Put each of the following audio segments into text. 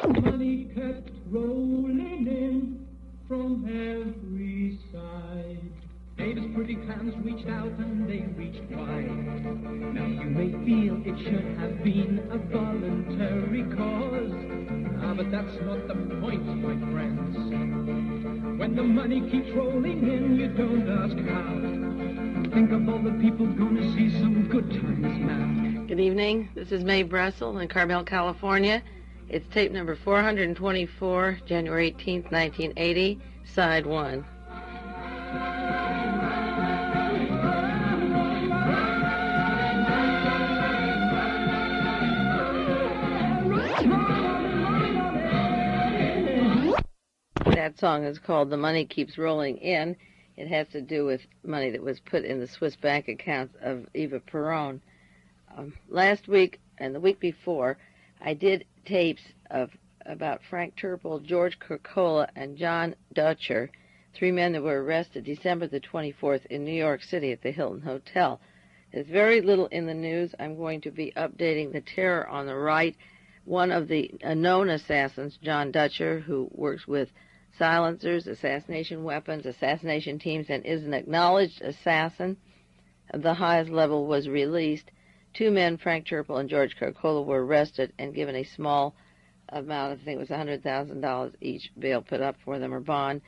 Money kept rolling in from every side. David's pretty hands reached out and they reached wide. Now you may feel it should have been a voluntary cause. But that's not the point, my friends. When the money keeps rolling in, you don't ask how. Think of all the people gonna see some good times now. Good evening. This is Mae Brussell in Carmel, California. It's tape number 424, January 18th, 1980, side 1. That song is called The Money Keeps Rolling In. It has to do with money that was put in the Swiss bank accounts of Eva Peron. Last week and the week before, I did tapes about Frank Turpel, George Kercola, and John Deutscher, 3 men that were arrested December the 24th in New York City at the Hilton Hotel. There's very little in the news. I'm going to be updating the terror on the right. One of the known assassins, John Deutscher, who works with silencers, assassination weapons, assassination teams, and is an acknowledged assassin of the highest level, was released. 2 men, Frank Turpel and George Kercola, were arrested and given a small amount, I think it was $100,000 each, bail put up for them or bond.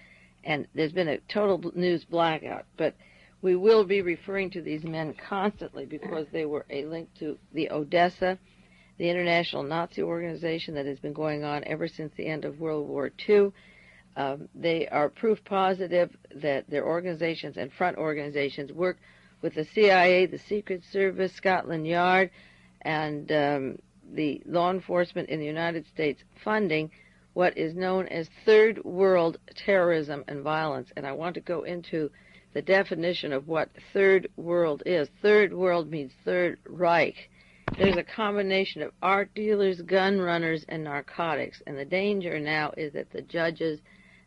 And there's been a total news blackout. But we will be referring to these men constantly because they were a link to the Odessa, the international Nazi organization that has been going on ever since the end of World War II. They are proof positive that their organizations and front organizations work with the CIA, the Secret Service, Scotland Yard, and the law enforcement in the United States funding what is known as third world terrorism and violence. And I want to go into the definition of what third world is. Third world means Third Reich. There's a combination of art dealers, gun runners, and narcotics. And the danger now is that the judges,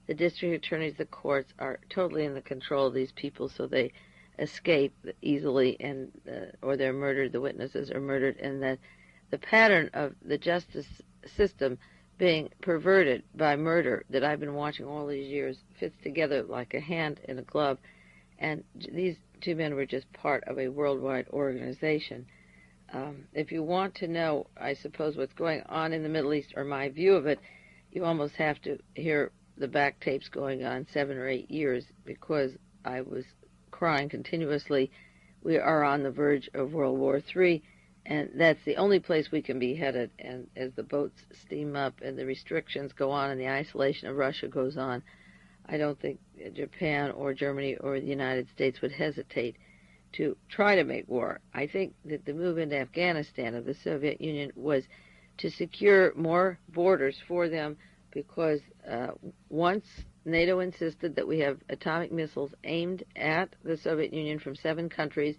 the district attorneys, the courts are totally in the control of these people, so they escape easily, and or they're murdered, the witnesses are murdered, and that the pattern of the justice system being perverted by murder that I've been watching all these years fits together like a hand in a glove. And these 2 men were just part of a worldwide organization. If you want to know, I suppose, what's going on in the Middle East, or my view of it, you almost have to hear the back tapes going on 7 or 8 years, because I was crying continuously. We are on the verge of World War III, and that's the only place we can be headed. And as the boats steam up and the restrictions go on and the isolation of Russia goes on, I don't think Japan or Germany or the United States would hesitate to try to make war. I think that the move into Afghanistan of the Soviet Union was to secure more borders for them, because once NATO insisted that we have atomic missiles aimed at the Soviet Union from 7 countries,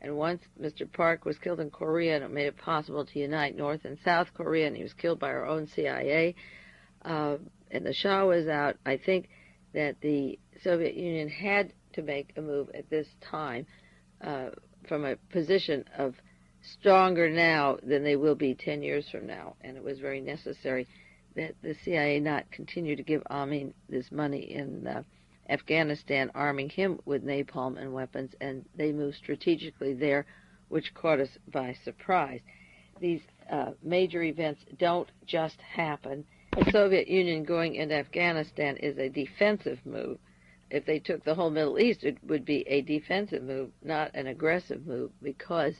and once Mr. Park was killed in Korea, and it made it possible to unite North and South Korea, and he was killed by our own CIA, and the Shah was out, I think that the Soviet Union had to make a move at this time from a position of stronger now than they will be 10 years from now, and it was very necessary that the CIA not continue to give Amin this money in Afghanistan, arming him with napalm and weapons, and they moved strategically there, which caught us by surprise. These major events don't just happen. The Soviet Union going into Afghanistan is a defensive move. If they took the whole Middle East, it would be a defensive move, not an aggressive move, because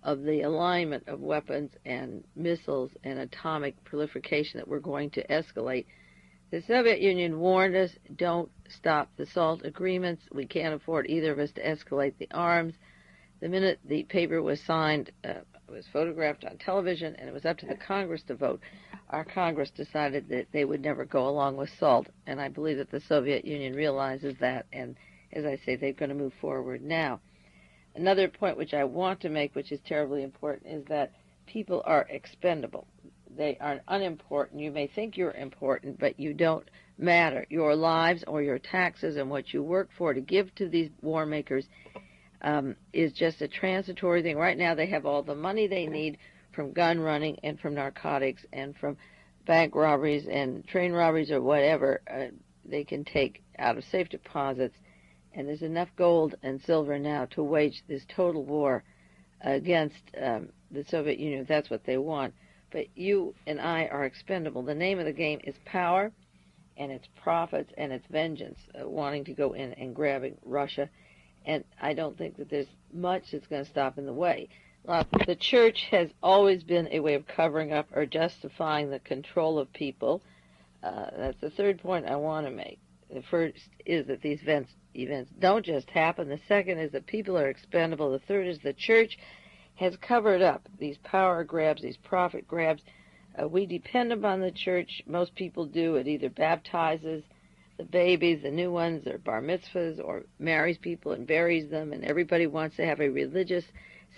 of the alignment of weapons and missiles and atomic proliferation that we're going to escalate. The Soviet Union warned us, don't stop the SALT agreements. We can't afford either of us to escalate the arms. The minute the paper was signed, it was photographed on television, and it was up to the Congress to vote. Our Congress decided that they would never go along with SALT, and I believe that the Soviet Union realizes that, and as I say, they're going to move forward now. Another point which I want to make, which is terribly important, is that people are expendable. They are unimportant. You may think you're important, but you don't matter. Your lives or your taxes and what you work for to give to these war makers is just a transitory thing. Right now they have all the money they need from gun running and from narcotics and from bank robberies and train robberies or whatever, they can take out of safe deposits. And there's enough gold and silver now to wage this total war against the Soviet Union, if that's what they want. But you and I are expendable. The name of the game is power, and it's profits, and it's vengeance, wanting to go in and grabbing Russia. And I don't think that there's much that's going to stop in the way. The church has always been a way of covering up or justifying the control of people. That's the third point I want to make. The first is that these events don't just happen. The second is that people are expendable. The third is the church has covered up these power grabs, these profit grabs. We depend upon the church. Most people do. It either baptizes the babies, the new ones, or bar mitzvahs, or marries people and buries them, and everybody wants to have a religious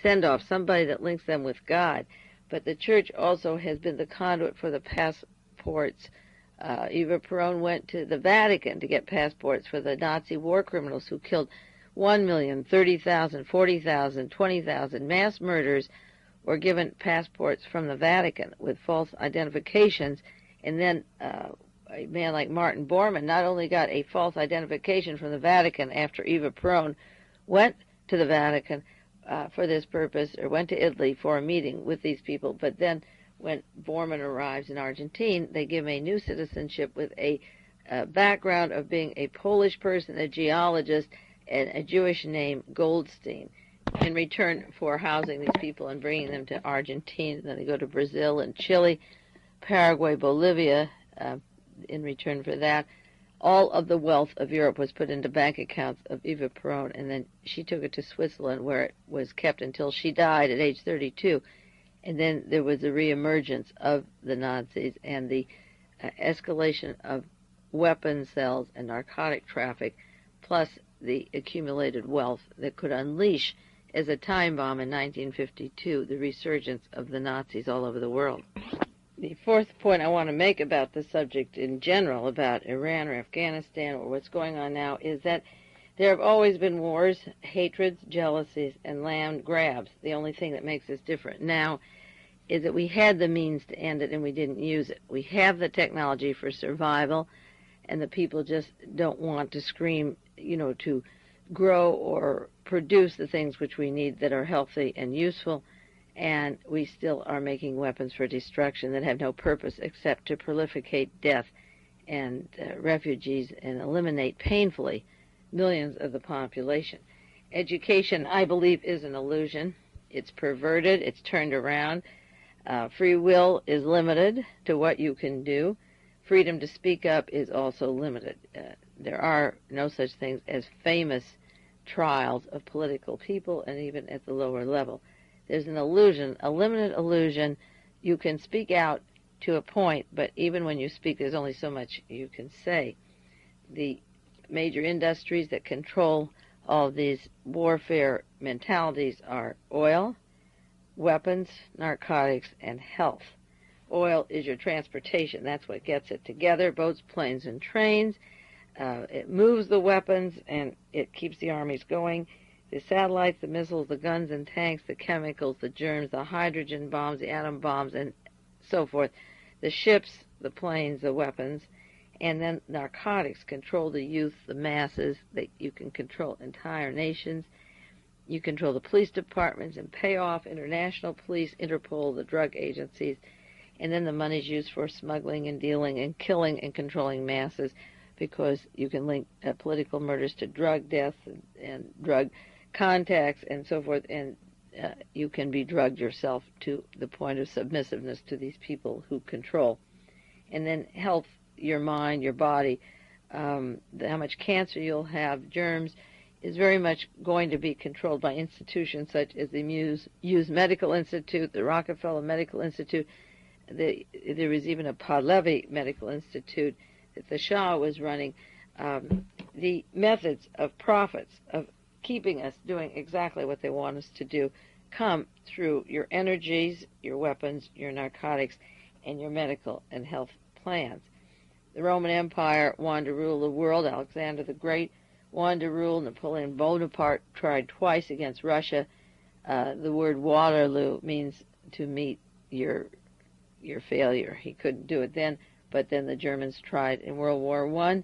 send-off, somebody that links them with God. But the church also has been the conduit for the passports. Eva Peron went to the Vatican to get passports for the Nazi war criminals who killed 1 million, 30,000, 40,000, 20,000 mass murders, were given passports from the Vatican with false identifications. And then a man like Martin Bormann not only got a false identification from the Vatican after Eva Peron went to the Vatican for this purpose, or went to Italy for a meeting with these people, but then when Bormann arrives in Argentina, they give him a new citizenship with a background of being a Polish person, a geologist, and a Jewish name, Goldstein, in return for housing these people and bringing them to Argentina. Then they go to Brazil and Chile, Paraguay, Bolivia, in return for that. All of the wealth of Europe was put into bank accounts of Eva Peron, and then she took it to Switzerland, where it was kept until she died at age 32. And then there was a reemergence of the Nazis and the escalation of weapon sales and narcotic traffic, plus the accumulated wealth that could unleash, as a time bomb in 1952, the resurgence of the Nazis all over the world. The fourth point I want to make about the subject in general, about Iran or Afghanistan or what's going on now, is that there have always been wars, hatreds, jealousies, and land grabs. The only thing that makes us different now is that we had the means to end it and we didn't use it. We have the technology for survival, and the people just don't want to scream, to grow or produce the things which we need that are healthy and useful, and we still are making weapons for destruction that have no purpose except to proliferate death and refugees and eliminate painfully millions of the population. Education, I believe, is an illusion. It's perverted. It's turned around. Free will is limited to what you can do. Freedom to speak up is also limited. There are no such things as famous trials of political people, and even at the lower level. There's an illusion, a limited illusion. You can speak out to a point, but even when you speak, there's only so much you can say. The major industries that control all these warfare mentalities are oil, weapons, narcotics, and health. Oil is your transportation. That's what gets it together, boats, planes, and trains. It moves the weapons, and it keeps the armies going. The satellites, the missiles, the guns and tanks, the chemicals, the germs, the hydrogen bombs, the atom bombs, and so forth. The ships, the planes, the weapons. And then narcotics control the youth, the masses. You can control entire nations. You control the police departments and pay off international police, Interpol, the drug agencies. And then the money's used for smuggling and dealing and killing and controlling masses, because you can link political murders to drug deaths and drug contacts and so forth, and you can be drugged yourself to the point of submissiveness to these people who control. And then health, your mind, your body, how much cancer you'll have, germs, is very much going to be controlled by institutions such as the Hughes Medical Institute, the Rockefeller Medical Institute. There was even a Pahlavi Medical Institute that the Shah was running. The methods of profits, of keeping us doing exactly what they want us to do, come through your energies, your weapons, your narcotics, and your medical and health plans. The Roman Empire wanted to rule the world. Alexander the Great wanted to rule. Napoleon Bonaparte tried twice against Russia. The word Waterloo means to meet your your failure. He couldn't do it then, but then the Germans tried in World War I.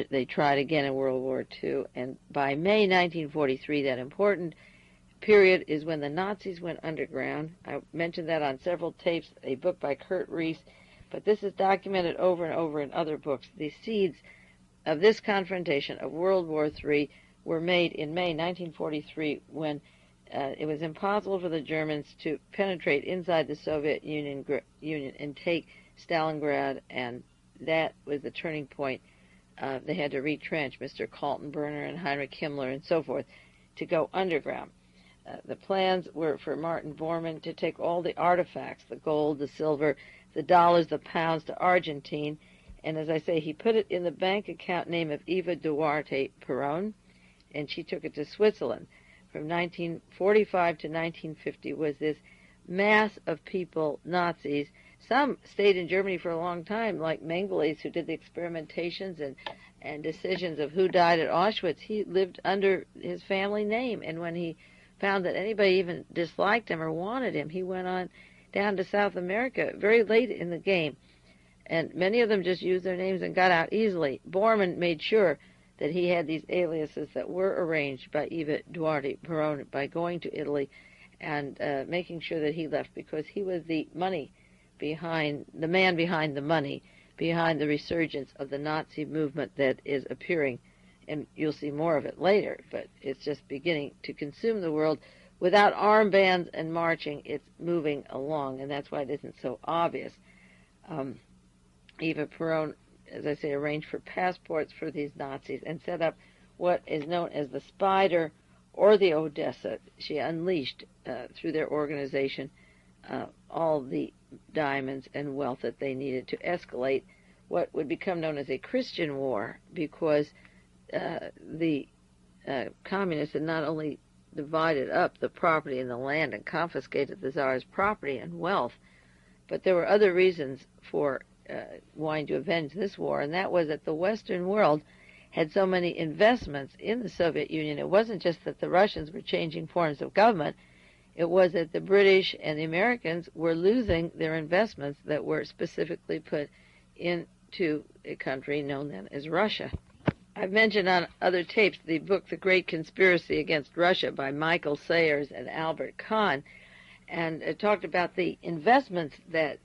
They tried again in World War II, and by May 1943, that important period is when the Nazis went underground. I mentioned that on several tapes, a book by Kurt Reese, but this is documented over and over in other books. The seeds of this confrontation of World War III were made in May 1943 when it was impossible for the Germans to penetrate inside the Soviet Union and take Stalingrad, and that was the turning point. They had to retrench Mr. Kaltenbrunner and Heinrich Himmler and so forth to go underground. The plans were for Martin Bormann to take all the artifacts, the gold, the silver, the dollars, the pounds, to Argentine, and as I say, he put it in the bank account name of Eva Duarte Peron, and she took it to Switzerland. From 1945 to 1950 was this mass of people, Nazis. Some stayed in Germany for a long time, like Mengele, who did the experimentations and decisions of who died at Auschwitz. He lived under his family name, and when he found that anybody even disliked him or wanted him, he went on down to South America very late in the game. And many of them just used their names and got out easily. Bormann made sure that he had these aliases that were arranged by Eva Duarte Peron by going to Italy and making sure that he left, because he was the man behind the money, behind the resurgence of the Nazi movement that is appearing. And you'll see more of it later, but it's just beginning to consume the world. Without armbands and marching, it's moving along, and that's why it isn't so obvious. Eva Peron, as I say, arranged for passports for these Nazis and set up what is known as the Spider or the Odessa. She unleashed, through their organization, all the diamonds and wealth that they needed to escalate what would become known as a Christian war, because the communists had not only divided up the property and the land and confiscated the Tsar's property and wealth, but there were other reasons for wanting to avenge this war, and that was that the Western world had so many investments in the Soviet Union. It wasn't just that the Russians were changing forms of government, it was that the British and the Americans were losing their investments that were specifically put into a country known then as Russia. I've mentioned on other tapes the book The Great Conspiracy Against Russia by Michael Sayers and Albert Kahn, and it talked about the investments that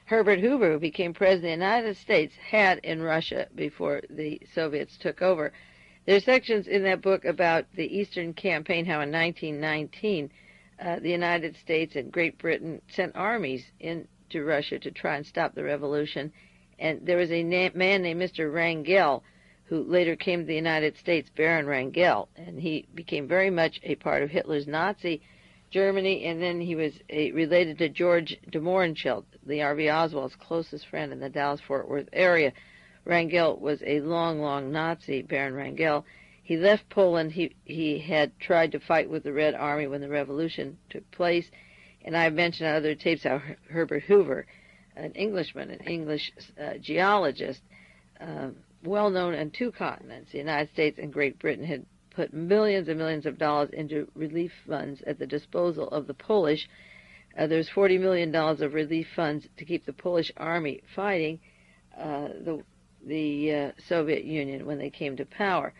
Herbert Hoover, who became president of the United States, had in Russia before the Soviets took over. There are sections in that book about the Eastern Campaign, how in 1919 the United States and Great Britain sent armies into Russia to try and stop the revolution. And there was a man named Mr. Wrangel, who later came to the United States, Baron Wrangel, and he became very much a part of Hitler's Nazi Germany, and then he was related to George DeMohrenschildt, Lee Harvey Oswald's closest friend in the Dallas-Fort Worth area. Wrangel was a long Nazi, Baron Wrangel. He left Poland. He had tried to fight with the Red Army when the revolution took place, and I've mentioned on other tapes how Herbert Hoover, an Englishman, an English geologist, well known on two continents, the United States and Great Britain, had put millions and millions of dollars into relief funds at the disposal of the Polish. There's $40 million of relief funds to keep the Polish army fighting the Soviet Union when they came to power.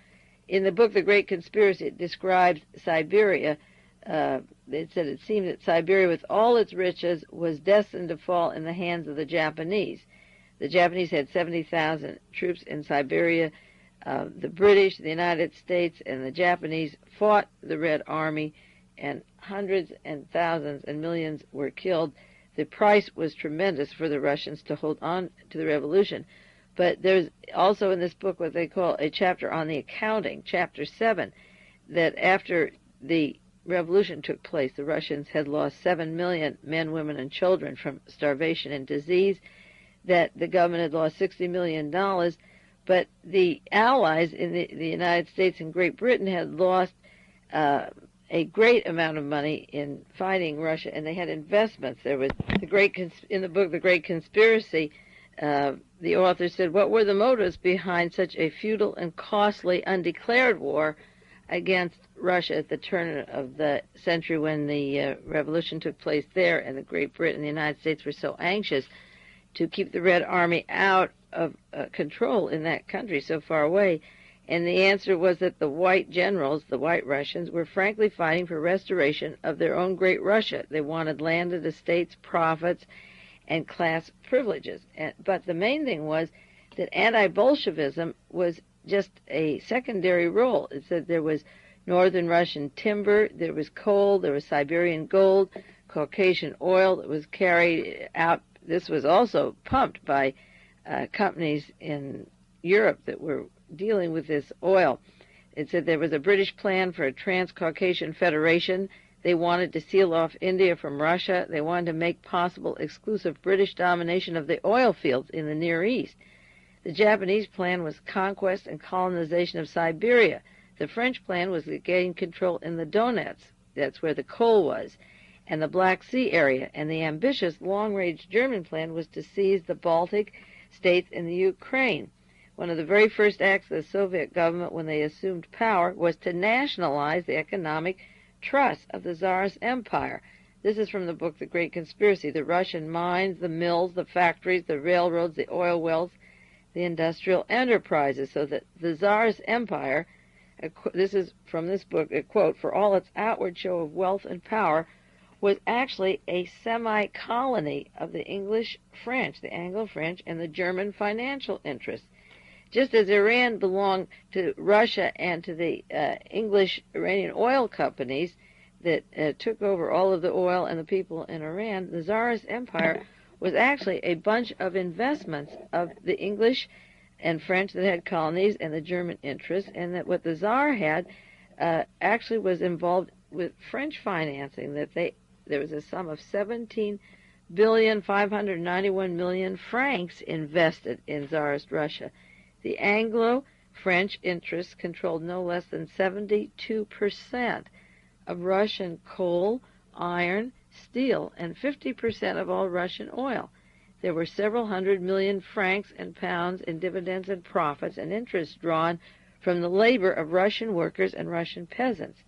In the book The Great Conspiracy, it describes Siberia. It said it seemed that Siberia, with all its riches, was destined to fall in the hands of the Japanese. The Japanese had 70,000 troops in Siberia. The British, the United States, and the Japanese fought the Red Army, and hundreds and thousands and millions were killed. The price was tremendous for the Russians to hold on to the revolution. But there's also in this book what they call a chapter on the accounting, Chapter 7, that after the revolution took place, the Russians had lost 7 million men, women, and children from starvation and disease, that the government had lost $60 million, but the Allies in the United States and Great Britain had lost a great amount of money in fighting Russia, and they had investments. There was in the book The Great Conspiracy, the author said, what were the motives behind such a futile and costly undeclared war against Russia at the turn of the century when the revolution took place there, and the Great Britain and the United States were so anxious to keep the Red Army out of control in that country so far away. And the answer was that the white generals, the white Russians, were frankly fighting for restoration of their own Great Russia. They wanted landed estates, profits, and class privileges. But the main thing was that anti-Bolshevism was just a secondary role. It said there was northern Russian timber, there was coal, there was Siberian gold, Caucasian oil that was carried out. This was also pumped by companies in Europe that were dealing with this oil. It said there was a British plan for a trans-Caucasian federation. They wanted to seal off India from Russia. They wanted to make possible exclusive British domination of the oil fields in the Near East. The Japanese plan was conquest and colonization of Siberia. The French plan was to gain control in the Donets. That's where the coal was, and the Black Sea area. And the ambitious long-range German plan was to seize the Baltic states and the Ukraine. One of the very first acts of the Soviet government when they assumed power was to nationalize the economic trust of the Tsarist Empire. This is from the book The Great Conspiracy. The Russian mines, the mills, the factories, the railroads, the oil wells, the industrial enterprises, so that the Tsarist Empire, this is from this book, a quote, for all its outward show of wealth and power, was actually a semi-colony of the English-French, the Anglo-French, and the German financial interests. Just as Iran belonged to Russia and to the English-Iranian oil companies that took over all of the oil and the people in Iran, the Tsarist Empire was actually a bunch of investments of the English and French that had colonies and the German interests, and that what the Tsar had actually was involved with French financing, that there was a sum of 17,591,000,000 francs invested in Tsarist Russia. The Anglo-French interests controlled no less than 72% of Russian coal, iron, steel, and 50% of all Russian oil. There were several hundred million francs and pounds in dividends and profits and interest drawn from the labor of Russian workers and Russian peasants.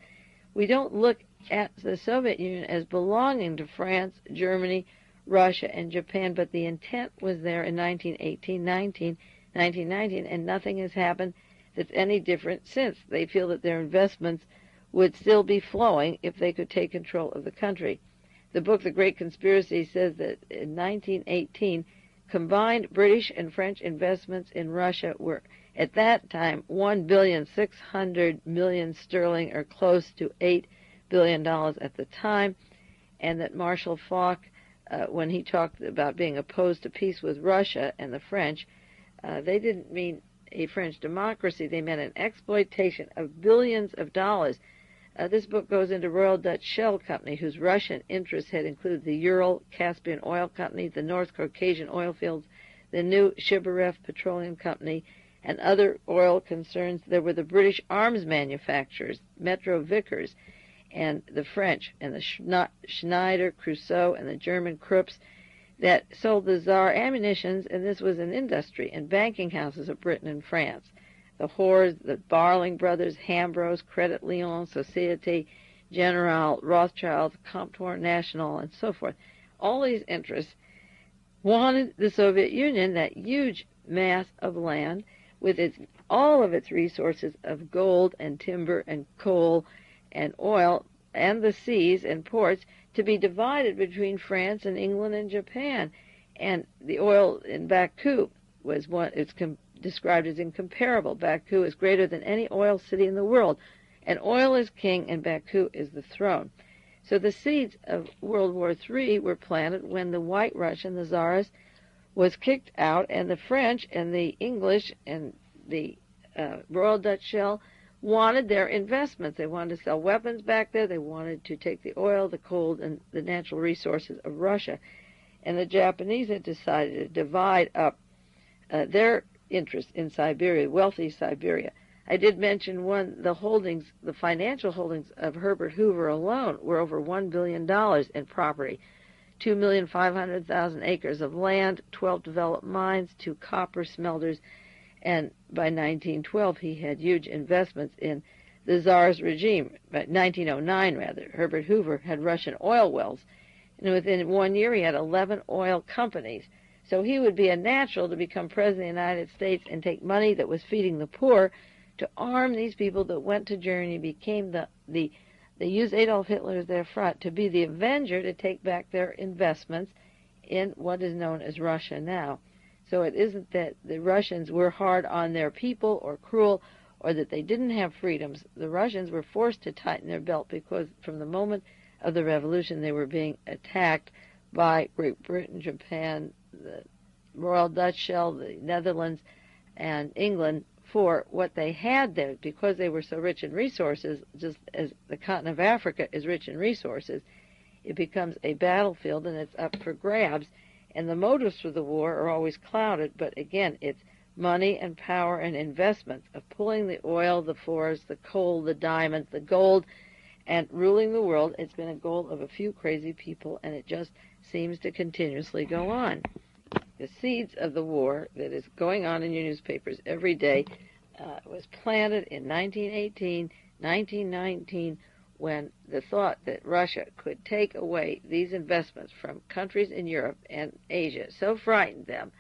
We don't look at the Soviet Union as belonging to France, Germany, Russia, and Japan, but the intent was there in 1919, and nothing has happened that's any different since. They feel that their investments would still be flowing if they could take control of the country. The book, The Great Conspiracy, says that in 1918, combined British and French investments in Russia were, at that time, $1,600,000,000 sterling, or close to $8 billion at the time, and that Marshal Foch, when he talked about being opposed to peace with Russia and the French, they didn't mean a French democracy. They meant an exploitation of billions of dollars. This book goes into Royal Dutch Shell Company, whose Russian interests had included the Ural-Caspian Oil Company, the North Caucasian oil fields, the new Shibarev Petroleum Company, and other oil concerns. There were the British arms manufacturers, Metro Vickers, and the French, and the Schneider, Creusot, and the German Krupps, that sold the Tsar ammunitions, and this was an industry, and banking houses of Britain and France. The Hoers, the Barling brothers, Hambros, Credit Lyons, Societe Generale, Rothschild, Comptoir National, and so forth. All these interests wanted the Soviet Union, that huge mass of land, with all of its resources of gold and timber and coal and oil and the seas and ports, to be divided between France and England and Japan. And the oil in Baku was described as incomparable. Baku is greater than any oil city in the world, and oil is king and Baku is the throne. So the seeds of World War III were planted when the White Russian, the Tsarist, was kicked out, and the French and the English and the Royal Dutch Shell wanted their investments. They wanted to sell weapons back there. They wanted to take the oil, the coal, and the natural resources of Russia. And the Japanese had decided to divide up their interest in Siberia, wealthy Siberia. I did mention the financial holdings of Herbert Hoover alone were over $1 billion in property, 2,500,000 acres of land, 12 developed mines, 2 copper smelters, and by 1912 he had huge investments in the Tsar's regime. By 1909, rather, Herbert Hoover had Russian oil wells, and within 1 year he had 11 oil companies. So he would be a natural to become president of the United States and take money that was feeding the poor to arm these people that went to Germany, became they used Adolf Hitler as their front to be the avenger, to take back their investments in what is known as Russia now. So it isn't that the Russians were hard on their people or cruel or that they didn't have freedoms. The Russians were forced to tighten their belt because from the moment of the revolution they were being attacked by Great Britain, Japan, the Royal Dutch Shell, the Netherlands, and England for what they had there. Because they were so rich in resources, just as the continent of Africa is rich in resources, it becomes a battlefield and it's up for grabs. And the motives for the war are always clouded, but again, it's money and power and investments of pulling the oil, the forests, the coal, the diamonds, the gold, and ruling the world. It's been a goal of a few crazy people, and it just seems to continuously go on. The seeds of the war that is going on in your newspapers every day was planted in 1918, 1919, when the thought that Russia could take away these investments from countries in Europe and Asia so frightened them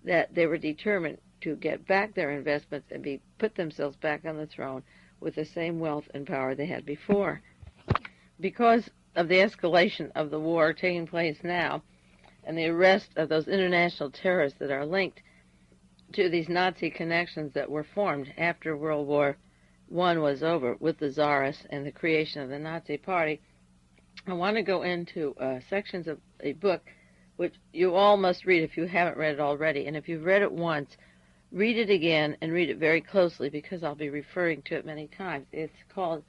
that they were determined to get back their investments and put themselves back on the throne with the same wealth and power they had before. Because of the escalation of the war taking place now and the arrest of those international terrorists that are linked to these Nazi connections that were formed after World War I was over with the Tsarists and the creation of the Nazi Party, I want to go into sections of a book which you all must read if you haven't read it already. And if you've read it once, read it again and read it very closely because I'll be referring to it many times. It's called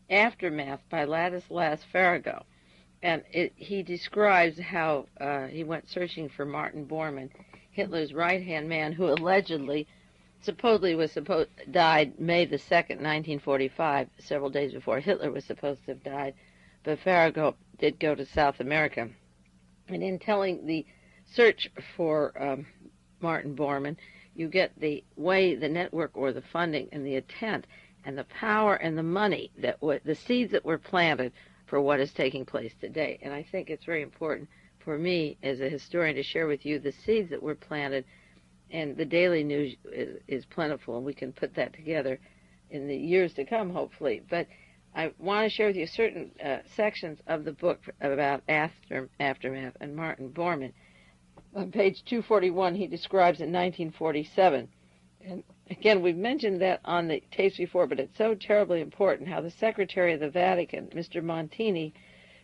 Aftermath by Ladislas Farago. And he describes how he went searching for Martin Bormann, Hitler's right-hand man, who allegedly died May the 2nd, 1945, several days before Hitler was supposed to have died. But Farago did go to South America. And in telling the search for Martin Bormann, you get the way the network or the funding and the intent and the power and the money, the seeds that were planted for what is taking place today. And I think it's very important for me as a historian to share with you the seeds that were planted, and the daily news is plentiful, and we can put that together in the years to come, hopefully. But I want to share with you certain sections of the book about Aftermath and Martin Bormann. On page 241, he describes in 1947, and again, we've mentioned that on the tapes before, but it's so terribly important, how the Secretary of the Vatican, Mr. Montini,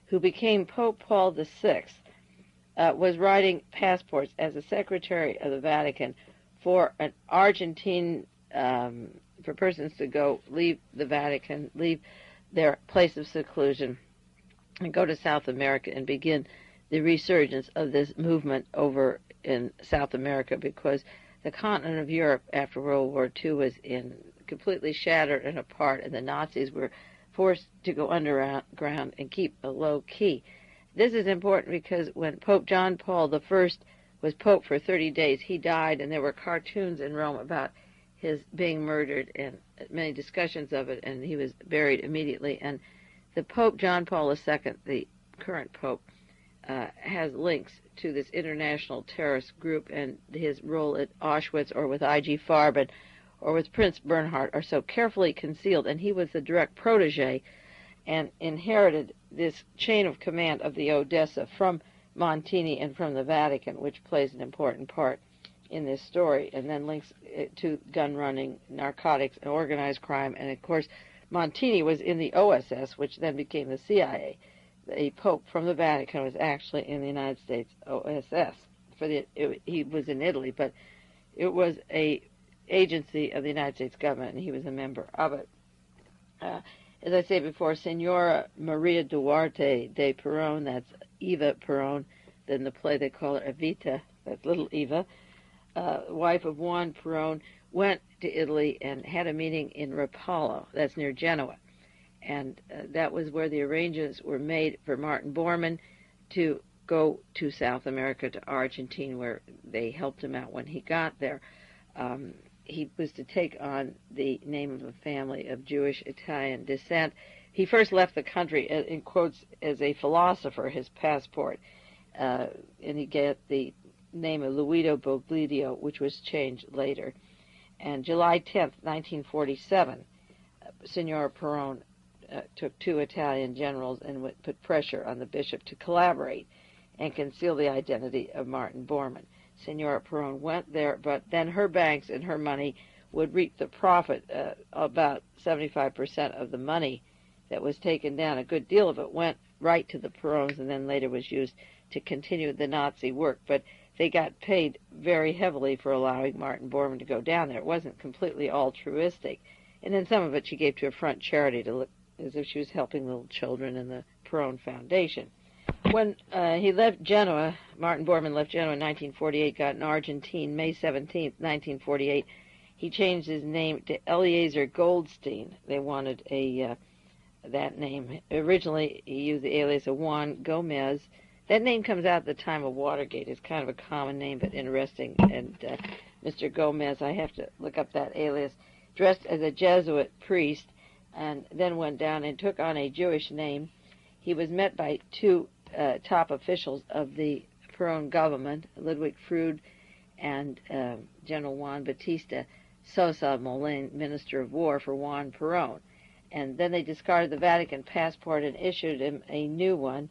who became Pope Paul VI, was writing passports as a Secretary of the Vatican for an Argentine, for persons to leave the Vatican, leave their place of seclusion, and go to South America and begin the resurgence of this movement over in South America, because the continent of Europe after World War II was completely shattered and apart, and the Nazis were forced to go underground and keep a low key. This is important because when Pope John Paul I was Pope for 30 days, he died, and there were cartoons in Rome about his being murdered and many discussions of it, and he was buried immediately. And the Pope John Paul II, the current Pope, has links to this international terrorist group, and his role at Auschwitz or with I.G. Farben or with Prince Bernhard are so carefully concealed, and he was the direct protege and inherited this chain of command of the Odessa from Montini and from the Vatican, which plays an important part in this story, and then links it to gun running, narcotics, and organized crime. And of course, Montini was in the OSS, which then became the CIA. The Pope from the Vatican was actually in the United States OSS. He was in Italy, but it was a agency of the United States government, and he was a member of it. As I said before, Senora Maria Duarte de Peron, that's Eva Peron, then the play they call her Evita, that's little Eva, wife of Juan Peron, went to Italy and had a meeting in Rapallo, that's near Genoa. And that was where the arrangements were made for Martin Bormann to go to South America, to Argentina, where they helped him out when he got there. he was to take on the name of a family of Jewish Italian descent. He first left the country, in quotes, as a philosopher, his passport, and he got the name of Luido Boglidio, which was changed later. And July 10th, 1947, Signor Peron took 2 Italian generals and put pressure on the bishop to collaborate and conceal the identity of Martin Bormann. Signora Peron went there, but then her banks and her money would reap the profit. About 75% of the money that was taken down, a good deal of it went right to the Perons and then later was used to continue the Nazi work. But they got paid very heavily for allowing Martin Bormann to go down there. It wasn't completely altruistic. And then some of it she gave to a front charity to look as if she was helping little children in the Peron Foundation. When he left Genoa, Martin Bormann left Genoa in 1948, got in Argentine, May 17th, 1948. He changed his name to Eliezer Goldstein. They wanted that name. Originally, he used the alias of Juan Gomez. That name comes out at the time of Watergate. It's kind of a common name, but interesting. And Mr. Gomez, I have to look up that alias, dressed as a Jesuit priest, and then went down and took on a Jewish name. He was met by 2 top officials of the Peron government, Ludwig Freud and General Juan Batista Sosa Molin, Minister of War for Juan Peron. And then they discarded the Vatican passport and issued him a new one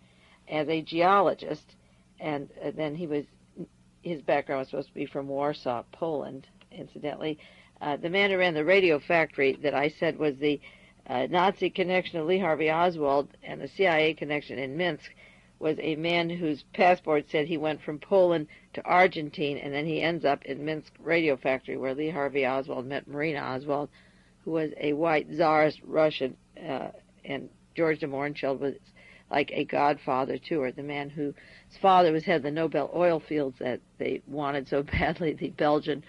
as a geologist. And then his background was supposed to be from Warsaw, Poland, incidentally. The man who ran the radio factory that I said was the Nazi connection of Lee Harvey Oswald and the CIA connection in Minsk was a man whose passport said he went from Poland to Argentine, and then he ends up in Minsk radio factory where Lee Harvey Oswald met Marina Oswald, who was a white Tsarist Russian, and George DeMohrenschildt was like a godfather to her, the man whose father was head of the Nobel oil fields that they wanted so badly, the Belgian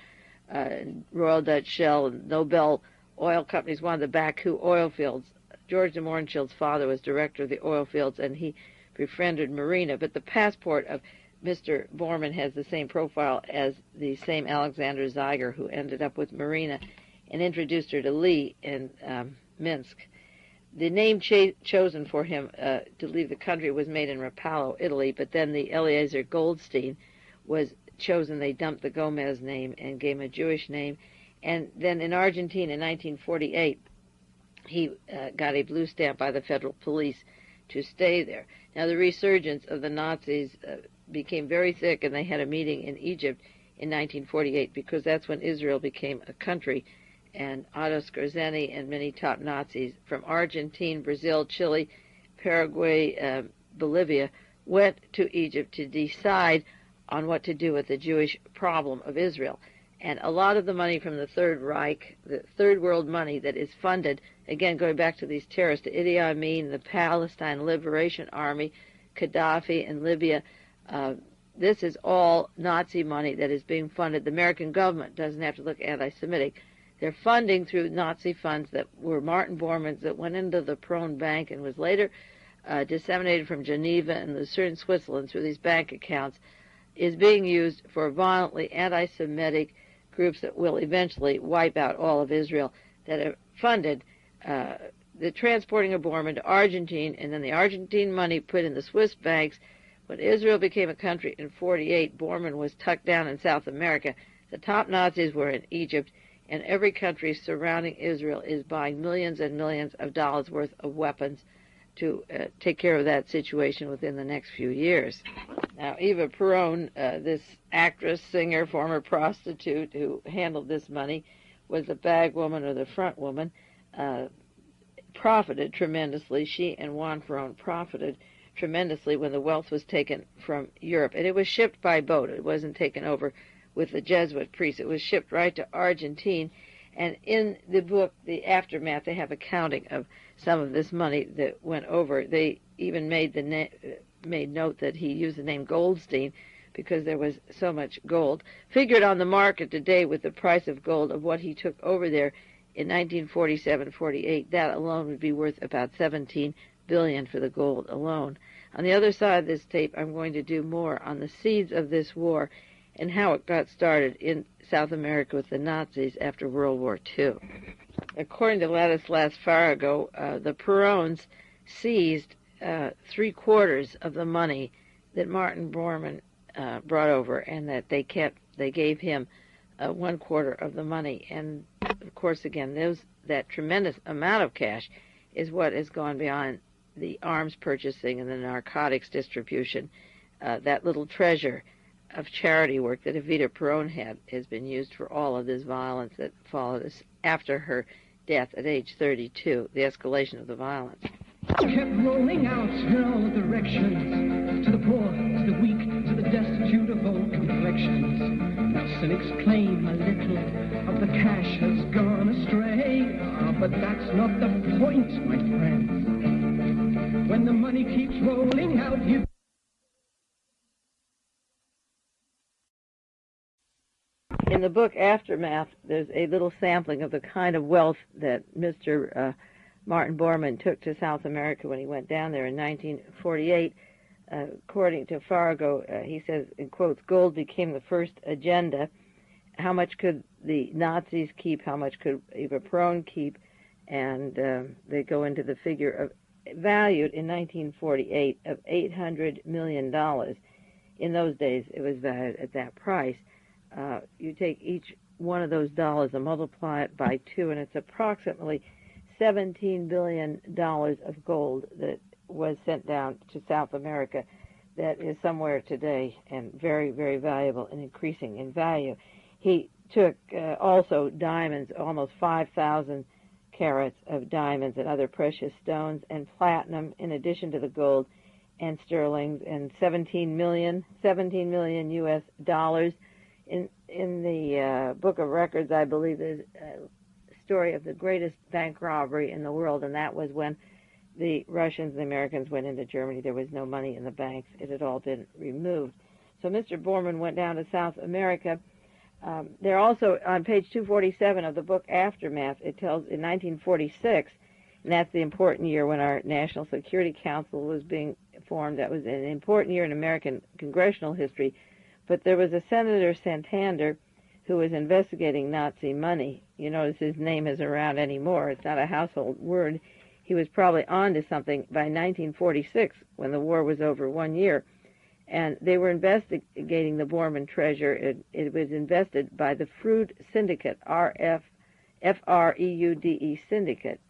Royal Dutch Shell and Nobel oil companies wanted the Baku oil fields. George DeMohrenschildt's father was director of the oil fields, and he befriended Marina. But the passport of Mr. Bormann has the same profile as the same Alexander Zeiger who ended up with Marina and introduced her to Lee in Minsk. The name chosen for him to leave the country was made in Rapallo, Italy, but then the Eliezer Goldstein was chosen. They dumped the Gomez name and gave him a Jewish name. And then in Argentina in 1948, he got a blue stamp by the federal police to stay there. Now, the resurgence of the Nazis became very thick, and they had a meeting in Egypt in 1948 because that's when Israel became a country. And Otto Skorzeny and many top Nazis from Argentina, Brazil, Chile, Paraguay, Bolivia went to Egypt to decide on what to do with the Jewish problem of Israel. And a lot of the money from the Third Reich, the Third World money that is funded, again, going back to these terrorists, Idi Amin, the Palestine Liberation Army, Gaddafi in Libya, this is all Nazi money that is being funded. The American government doesn't have to look anti-Semitic. They're funding through Nazi funds that were Martin Bormann's that went into the Peron Bank and was later disseminated from Geneva and Lucerne, Switzerland through these bank accounts, is being used for violently anti-Semitic groups that will eventually wipe out all of Israel, that have funded the transporting of Bormann to Argentina, and then the Argentine money put in the Swiss banks. When Israel became a country in 1948, Bormann was tucked down in South America. The top Nazis were in Egypt, and every country surrounding Israel is buying millions and millions of dollars worth of weapons to take care of that situation within the next few years. Now, Eva Peron, this actress, singer, former prostitute who handled this money, was the bag woman or the front woman, profited tremendously. She and Juan Peron profited tremendously when the wealth was taken from Europe. And it was shipped by boat. It wasn't taken over with the Jesuit priests. It was shipped right to Argentina. And in the book, The Aftermath, they have accounting of some of this money that went over. They even made note that he used the name Goldstein because there was so much gold. Figured on the market today with the price of gold of what he took over there in 1947-48, that alone would be worth about $17 billion for the gold alone. On the other side of this tape, I'm going to do more on the seeds of this war and how it got started in South America with the Nazis after World War II. According to Ladislas Farago, the Perons seized 3/4 of the money that Martin Bormann brought over, and that they gave him 1/4 of the money. And of course, again, that tremendous amount of cash is what has gone beyond the arms purchasing and the narcotics distribution. That little treasure of charity work that Evita Peron had has been used for all of this violence that followed us after her death at age 32, the escalation of the violence. Kept rolling out in all directions, to the poor, to the weak, to the destitute of all complexions. Now cynics claim a little of the cash has gone astray, but that's not the point, my friends. When the money keeps rolling out, you... In the book Aftermath, there's a little sampling of the kind of wealth that Mr. Martin Bormann took to South America when he went down there in 1948. According to Farago, he says, in quotes, gold became the first agenda. How much could the Nazis keep? How much could Eva Peron keep? And they go into the figure of valued in 1948 of $800 million. In those days, it was valued at that price. You take each one of those dollars and multiply it by 2, and it's approximately $17 billion of gold that was sent down to South America that is somewhere today and very, very valuable and increasing in value. He took also diamonds, almost 5,000 carats of diamonds and other precious stones, and platinum in addition to the gold and sterlings, and 17 million U.S. dollars. In the Book of Records, I believe there's a story of the greatest bank robbery in the world, and that was when the Russians and the Americans went into Germany. There was no money in the banks. It had all been removed. So Mr. Bormann went down to South America. There also, on page 247 of the book Aftermath, it tells in 1946, and that's the important year when our National Security Council was being formed. That was an important year in American congressional history. But there was a Senator Santander who was investigating Nazi money. You notice his name isn't around anymore. It's not a household word. He was probably on to something by 1946 when the war was over 1 year. And they were investigating the Bormann treasure. It was invested by the Freud Syndicate, F-R-E-U-D-E Syndicate.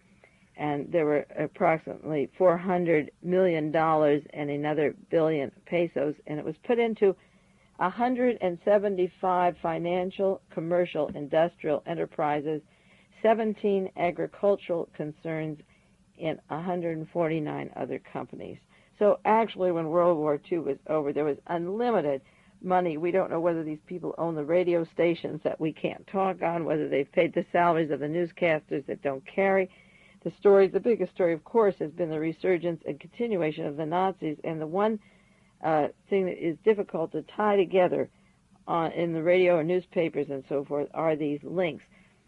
And there were approximately $400 million and another billion pesos. And it was put into 175 financial, commercial, industrial enterprises, 17 agricultural concerns, and 149 other companies. So actually, when World War II was over, there was unlimited money. We don't know whether these people own the radio stations that we can't talk on, whether they've paid the salaries of the newscasters that don't carry the stories. The biggest story, of course, has been the resurgence and continuation of the Nazis, and the one thing that is difficult to tie together in the radio or newspapers and so forth are these links.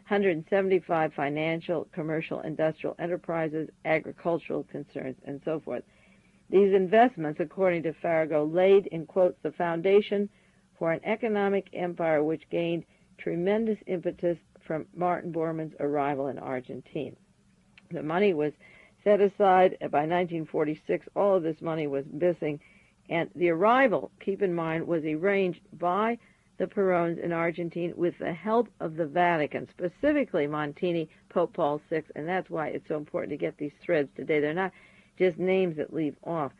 175 financial, commercial, industrial enterprises, agricultural concerns, and so forth. These investments, according to Farago, laid, in quotes, the foundation for an economic empire which gained tremendous impetus from Martin Bormann's arrival in Argentina. The money was set aside by 1946. All of this money was missing. And the arrival, keep in mind, was arranged by the Perons in Argentina with the help of the Vatican, specifically Montini, Pope Paul VI, and that's why it's so important to get these threads today. They're not just names that leave off.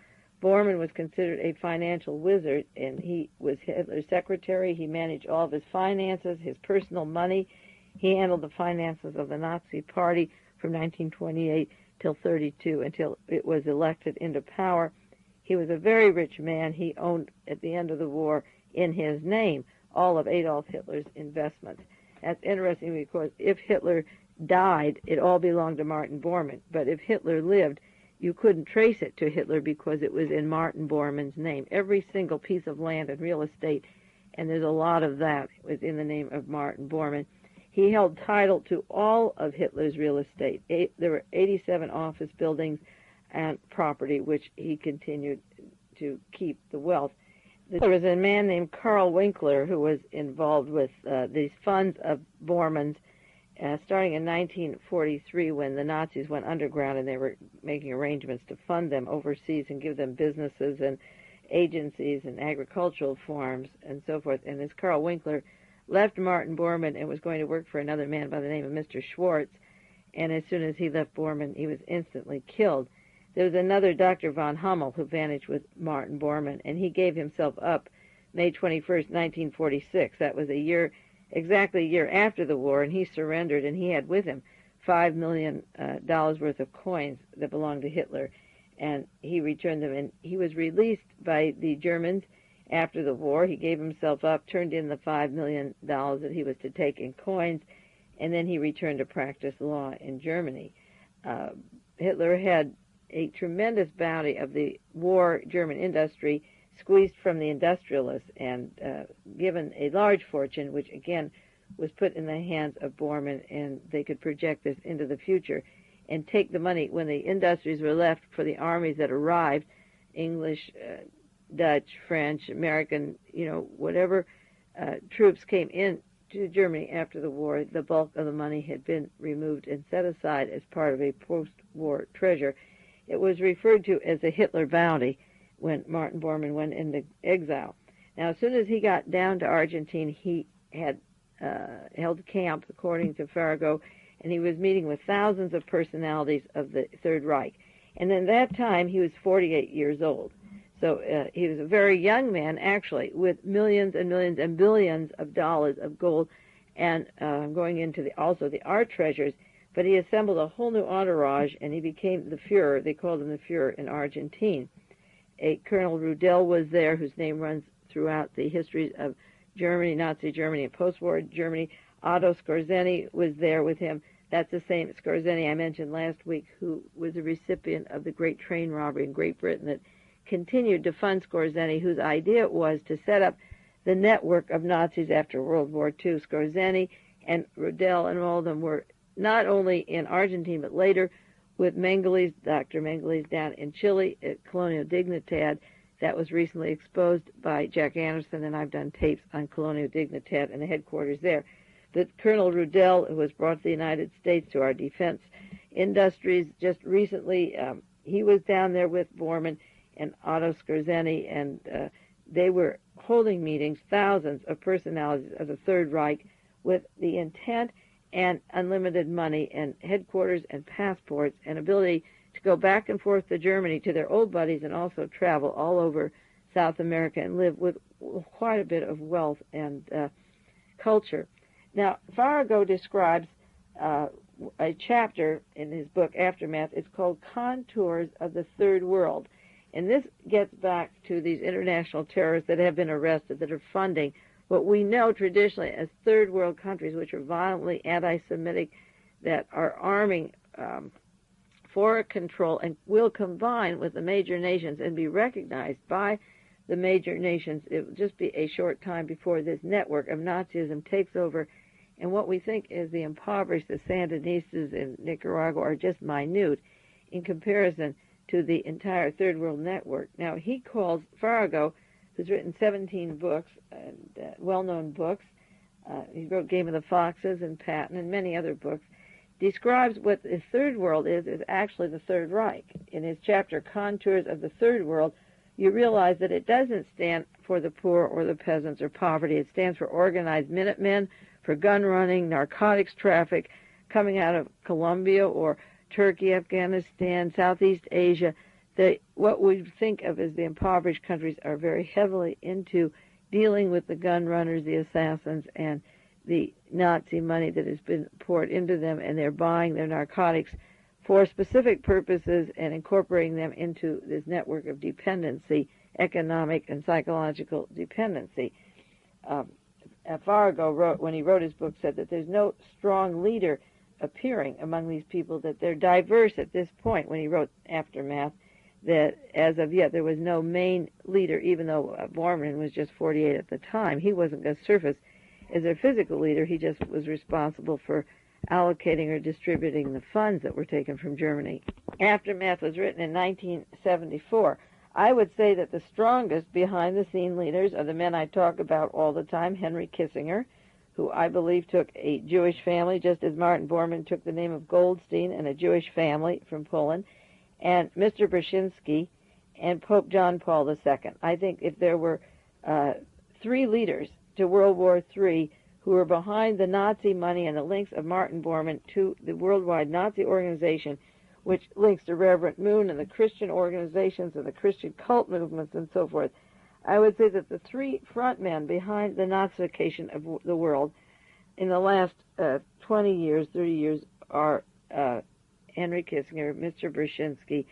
Bormann was considered a financial wizard, and he was Hitler's secretary. He managed all of his finances, his personal money. He handled the finances of the Nazi Party from 1928 till 32, until it was elected into power. He was a very rich man. He owned, at the end of the war, in his name, all of Adolf Hitler's investments. That's interesting because if Hitler died, it all belonged to Martin Bormann. But if Hitler lived, you couldn't trace it to Hitler because it was in Martin Bormann's name. Every single piece of land and real estate, and there's a lot of that, was in the name of Martin Bormann. He held title to all of Hitler's real estate. There were 87 office buildings and property, which he continued to keep the wealth. there was a man named Karl Winkler who was involved with these funds of Bormann's starting in 1943 when the Nazis went underground and they were making arrangements to fund them overseas and give them businesses and agencies and agricultural farms and so forth. And this Karl Winkler left Martin Bormann and was going to work for another man by the name of Mr. Schwartz. And as soon as he left Bormann, he was instantly killed. There was another Dr. von Hummel who vanished with Martin Bormann, and he gave himself up May 21st, 1946. That was exactly a year after the war, and he surrendered, and he had with him $5 million worth of coins that belonged to Hitler, and he returned them, and he was released by the Germans after the war. He gave himself up, turned in the $5 million that he was to take in coins, and then he returned to practice law in Germany. Hitler had a tremendous bounty of the war German industry squeezed from the industrialists and given a large fortune, which again was put in the hands of Bormann, and they could project this into the future and take the money when the industries were left for the armies that arrived, English, Dutch, French, American, whatever troops came in to Germany after the war. The bulk of the money had been removed and set aside as part of a post-war treasure. It was referred to as a Hitler bounty when Martin Bormann went into exile. Now, as soon as he got down to Argentina, he had held camp, according to Farago, and he was meeting with thousands of personalities of the Third Reich. And at that time, he was 48 years old. So he was a very young man, actually, with millions and millions and billions of dollars of gold and going into also the art treasures. But he assembled a whole new entourage, and he became the Fuhrer. They called him the Fuhrer in Argentina. A Colonel Rudel was there, whose name runs throughout the histories of Germany, Nazi Germany, and post-war Germany. Otto Skorzeny was there with him. That's the same Skorzeny I mentioned last week, who was a recipient of the great train robbery in Great Britain that continued to fund Skorzeny, whose idea was to set up the network of Nazis after World War II. Skorzeny and Rudel and all of them were not only in Argentina, but later with Mengeles, Dr. Mengeles down in Chile at Colonial Dignidad. That was recently exposed by Jack Anderson, and I've done tapes on Colonial Dignidad and the headquarters there. But Colonel Rudel, who was brought to the United States to our defense industries just recently, he was down there with Bormann and Otto Skorzeny, and they were holding meetings, thousands of personalities of the Third Reich, with the intent and unlimited money and headquarters and passports and ability to go back and forth to Germany to their old buddies and also travel all over South America and live with quite a bit of wealth and culture. Now, Farago describes a chapter in his book, Aftermath. It's called Contours of the Third World. And this gets back to these international terrorists that have been arrested, that are funding what we know traditionally as third world countries, which are violently anti-Semitic, that are arming for control and will combine with the major nations and be recognized by the major nations. It will just be a short time before this network of Nazism takes over. And what we think is the impoverished, the Sandinistas in Nicaragua, are just minute in comparison to the entire third world network. Now, he calls Farago, who's written 17 books, well-known books. He wrote Game of the Foxes and Patton and many other books, describes what the third world is actually the Third Reich. In his chapter, Contours of the Third World, you realize that it doesn't stand for the poor or the peasants or poverty. It stands for organized Minutemen, for gun running, narcotics traffic coming out of Colombia or Turkey, Afghanistan, Southeast Asia. What we think of as the impoverished countries are very heavily into dealing with the gun runners, the assassins, and the Nazi money that has been poured into them, and they're buying their narcotics for specific purposes and incorporating them into this network of dependency, economic and psychological dependency. Farago wrote, when he wrote his book, said that there's no strong leader appearing among these people, that they're diverse at this point. When he wrote Aftermath, that as of yet there was no main leader, even though Bormann was just 48 at the time. He wasn't going to surface as a physical leader. He just was responsible for allocating or distributing the funds that were taken from Germany. Aftermath was written in 1974. I would say that the strongest behind-the-scene leaders are the men I talk about all the time, Henry Kissinger, who I believe took a Jewish family, just as Martin Bormann took the name of Goldstein and a Jewish family from Poland, and Mr. Brzezinski and Pope John Paul II. I think if there were three leaders to World War III who were behind the Nazi money and the links of Martin Bormann to the worldwide Nazi organization, which links to Reverend Moon and the Christian organizations and the Christian cult movements and so forth, I would say that the three front men behind the Nazification of the world in the last 20 years, 30 years, are Henry Kissinger, Mr. Brzezinski,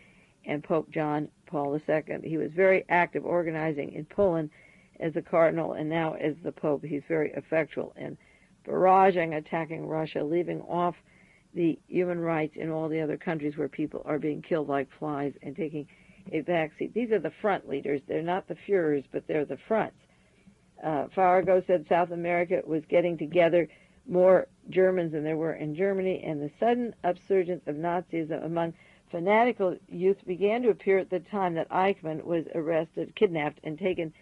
and Pope John Paul II. He was very active organizing in Poland as a cardinal, and now as the Pope. He's very effectual in barraging, attacking Russia, leaving off the human rights in all the other countries where people are being killed like flies, and taking a backseat. These are the front leaders. They're not the Fuhrers, but they're the fronts. Farago said South America was getting together more Germans than there were in Germany, and the sudden upsurgence of Nazism among fanatical youth began to appear at the time that Eichmann was arrested, kidnapped, and taken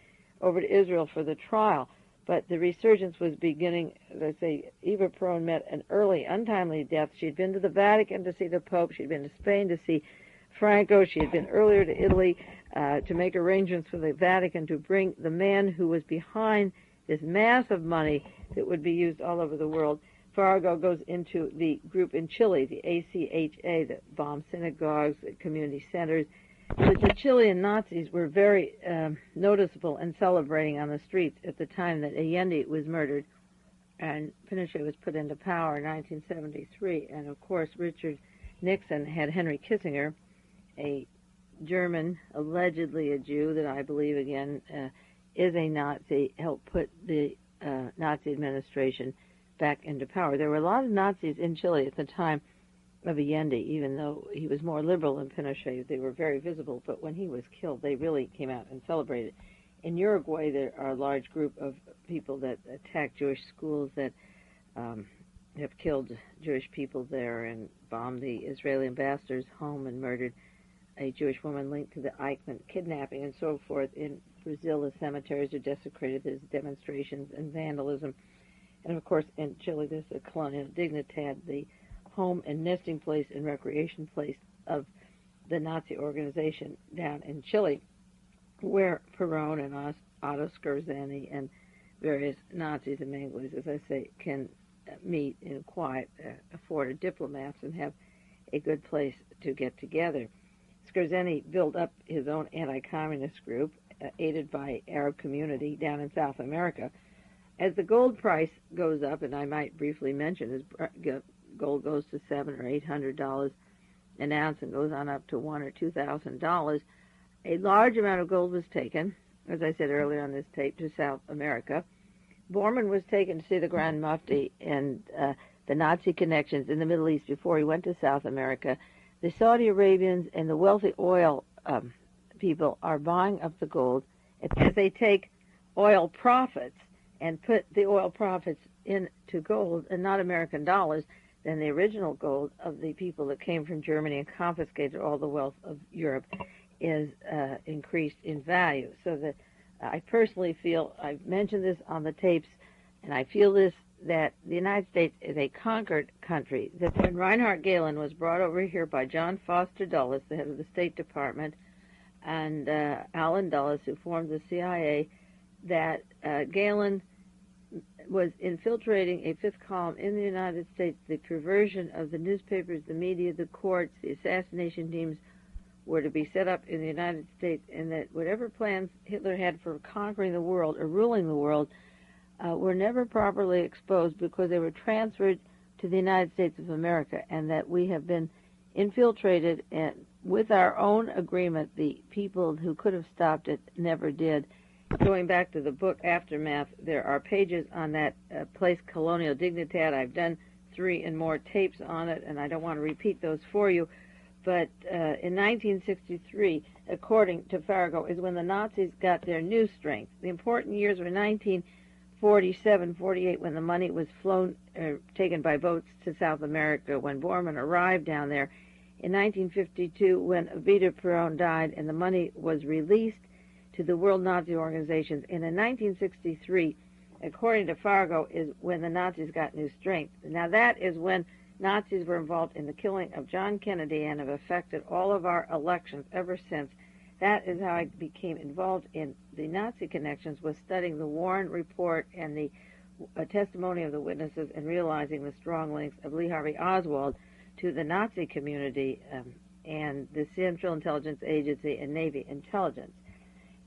over to Israel for the trial. But the resurgence was beginning. Let's say Eva Peron met an early, untimely death. She'd been to the Vatican to see the Pope. She'd been to Spain to see Franco. She had been earlier to Italy to make arrangements for the Vatican to bring the man who was behind this massive money that would be used all over the world. Farago goes into the group in Chile, the ACHA, that bombed synagogues, community centers. The Chilean Nazis were very noticeable and celebrating on the streets at the time that Allende was murdered and Pinochet was put into power in 1973. And, of course, Richard Nixon had Henry Kissinger, a German, allegedly a Jew, that I believe, again, is a Nazi, helped put the Nazi administration back into power. There were a lot of Nazis in Chile at the time of Allende, even though he was more liberal than Pinochet. They were very visible, but when he was killed, they really came out and celebrated. In Uruguay, there are a large group of people that attack Jewish schools that have killed Jewish people there and bombed the Israeli ambassador's home and murdered a Jewish woman linked to the Eichmann kidnapping and so forth. In Brazil, the cemeteries are desecrated. There's demonstrations and vandalism. And, of course, in Chile, there's the Colonial Dignidad, the home and nesting place and recreation place of the Nazi organization down in Chile, where Peron and Otto Skorzeny and various Nazis and Menglis, as I say, can meet in quiet, afforded diplomats, and have a good place to get together. Skorzeny built up his own anti-communist group, aided by Arab community down in South America. As the gold price goes up, and I might briefly mention, as gold goes to $700 or $800 an ounce and goes on up to $1,000 or $2,000, a large amount of gold was taken, as I said earlier on this tape, to South America. Bormann was taken to see the Grand Mufti and the Nazi connections in the Middle East before he went to South America. The Saudi Arabians and the wealthy oil people are buying up the gold as they take oil profits and put the oil profits into gold and not American dollars, then the original gold of the people that came from Germany and confiscated all the wealth of Europe is increased in value. So that I personally feel, I've mentioned this on the tapes, and I feel this, that the United States is a conquered country. That when Reinhard Gehlen was brought over here by John Foster Dulles, the head of the State Department, and Allen Dulles, who formed the CIA, that Gehlen was infiltrating a fifth column in the United States. The perversion of the newspapers, the media, the courts, the assassination teams were to be set up in the United States, and that whatever plans Hitler had for conquering the world or ruling the world were never properly exposed because they were transferred to the United States of America, and that we have been infiltrated, and with our own agreement, the people who could have stopped it never did. Going back to the book Aftermath, there are pages on that place, Colonial Dignidad. I've done 3 and more tapes on it, and I don't want to repeat those for you. But in 1963, according to Farago, is when the Nazis got their new strength. The important years were 1947, 48, when the money was taken by boats to South America, when Bormann arrived down there in 1952 when Evita Peron died and the money was released to the world Nazi organizations. And in 1963, according to Farago, is when the Nazis got new strength. Now that is when Nazis were involved in the killing of John Kennedy and have affected all of our elections ever since. That is how I became involved in the Nazi connections, was studying the Warren Report and the testimony of the witnesses and realizing the strong links of Lee Harvey Oswald to the Nazi community and the Central Intelligence Agency and Navy intelligence.